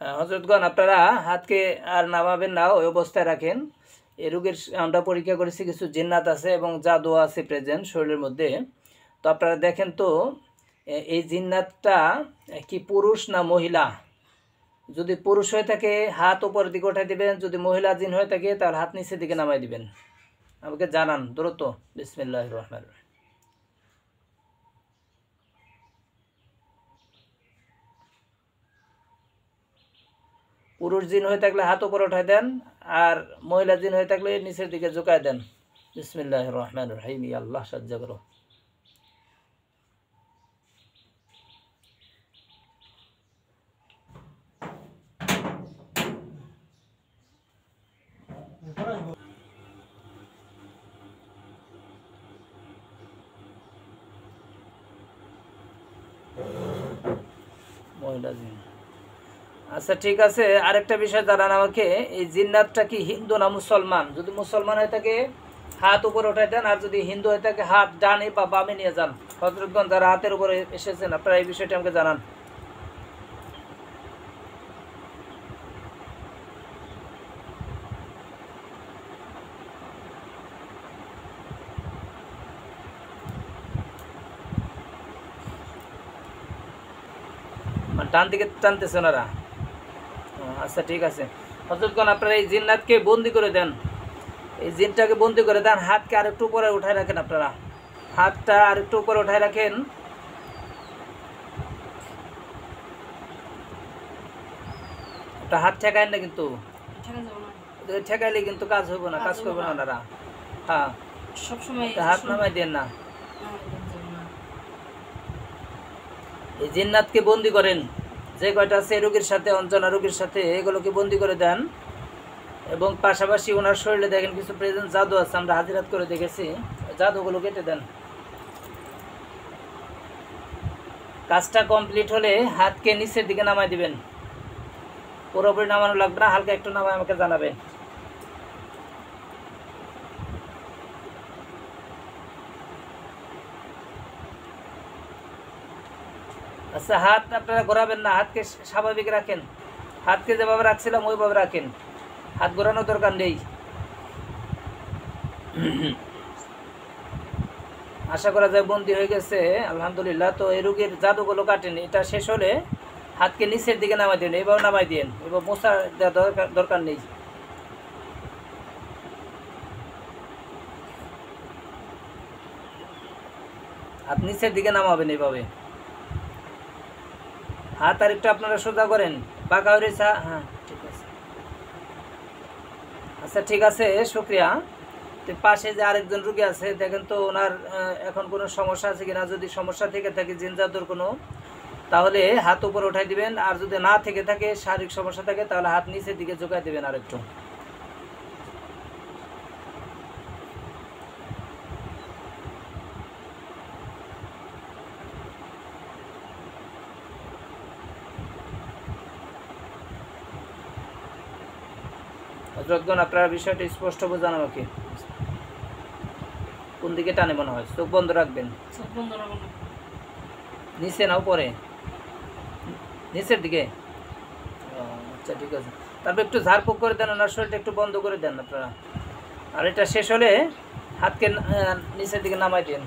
হযরতগণ আপনারা হাতকে আর নামাবেন না, ওই অবস্থায় রাখেন। এই রোগের আমরা পরীক্ষা করেছি, কিছু জিন্নাত আছে এবং জাদু আছে প্রেজেন্ট শরীরের মধ্যে। তো আপনারা দেখেন তো এই জিন্নাতটা কি পুরুষ না মহিলা। যদি পুরুষ হয়ে থাকে হাত উপরের দিকে উঠাই দিবেন, যদি মহিলা জিন হয়ে থাকে তাহলে হাত নিচের দিকে নামাই দিবেন। আমাকে জানান দ্রুত। বিসমিল্লাহির রহমানির রহিম। পুরুষ জিন হয়ে থাকলে হাত উপরে উঠাই দেন, আর মহিলা জিন হয়ে থাকলে নিচের দিকে ঝুঁকায় দেন। বিসমিল্লাহির রহমানির রহিম। ইয়া আল্লাহ সাহায্য করো। মহিলা জিন। আচ্ছা ঠিক আছে, আরেকটা বিষয় জানান আমাকে, এই জিন্নাতটা কি হিন্দু না মুসলমান? যদি মুসলমান হয়ে থাকে হাত উপরে উঠাই দেন, আর যদি হিন্দু হয়ে থাকে হাত ডানে বা বামে নিয়ে যান। হযরতগণ যারা হাতের উপরে এসেছেন আপনারা এই বিষয়টি আমাকে জানান। ডান দিকে টানতেছে ওনারা। আচ্ছা ঠিক আছে, হযরতগণ আপনারা এই জিন্নাতকে বন্দি করে দেন, এই জিনটাকে বন্দি করে দেন। হাতকে আরেকটু উপরে উঠায় রাখেন, আপনারা হাতটা আরেকটু উপরে উঠায় রাখেন। একটা হাত ঠেকায় না কিন্তু, ঠেকাইলে কিন্তু কাজ হইব না, কাজ করবো না ওনারা। হ্যাঁ সবসময় হাত নামাই দেন না। এই জিন্নাতকে বন্দি করেন, যে কয়টা আছে রোগীর সাথে, অঞ্জনা রোগীর সাথে, এগুলোকে বন্দি করে দেন। এবং পাশাপাশি ওনার শরীরে দেখেন কিছু প্রেজেন্ট জাদু আছে, আমরা হাজিরাত করে দেখেছি, জাদুগুলো কেটে দেন। কাজটা কমপ্লিট হলে হাতকে নিচের দিকে নামাই দিবেন, পুরোপুরি নামানো লাগবে না, হালকা একটু নামায় আমাকে জানাবেন। আচ্ছা হাত আপনারা ঘোরাবেন না, হাতকে স্বাভাবিক রাখেন, হাতকে যেভাবে রাখছিলাম ওইভাবে রাখেন, হাত ঘোরানোর দরকার নেই। আশা করা যায় বন্দি হয়ে গেছে আলহামদুলিল্লাহ। তো এই রোগীর জাদুগুলো কাটেন, এটা শেষ হলে হাতকে নিচের দিকে নামাই দিন, এভাবে নামাই দিন, এবার মোছা দেওয়া দরকার নেই। হাত নিচের দিকে নামাবেন এইভাবে। হাত আর একটু আপনারা সোজা করেন, বাঁকা হয়ে রয়েছে। হ্যাঁ ঠিক আছে, আচ্ছা ঠিক আছে, শুক্রিয়া। তো পাশে যে আরেকজন রুগী আছে দেখেন তো ওনার এখন কোনো সমস্যা আছে কিনা। যদি সমস্যা থেকে থাকে জিন জাদুর কোনো, তাহলে হাত উপরে উঠাই দিবেন, আর যদি না থেকে থাকে শারীরিক সমস্যা থাকে তাহলে হাত নিচের দিকে ঝুঁকাই দিবেন আরেকটু। হযরতগণ আপনারা বিষয়টা স্পষ্ট বোঝান আমাকে, কোন দিকে টানে মনে হয়? চোখ বন্ধ রাখবেন, নিচে না উপরে? নিচের দিকে। আচ্ছা ঠিক আছে, তারপর একটু ঝাড়ফুঁক করে দেন, ওনার শরীরটা একটু বন্ধ করে দেন আপনারা। আর এটা শেষ হলে হাতকে নিচের দিকে নামাই দিন।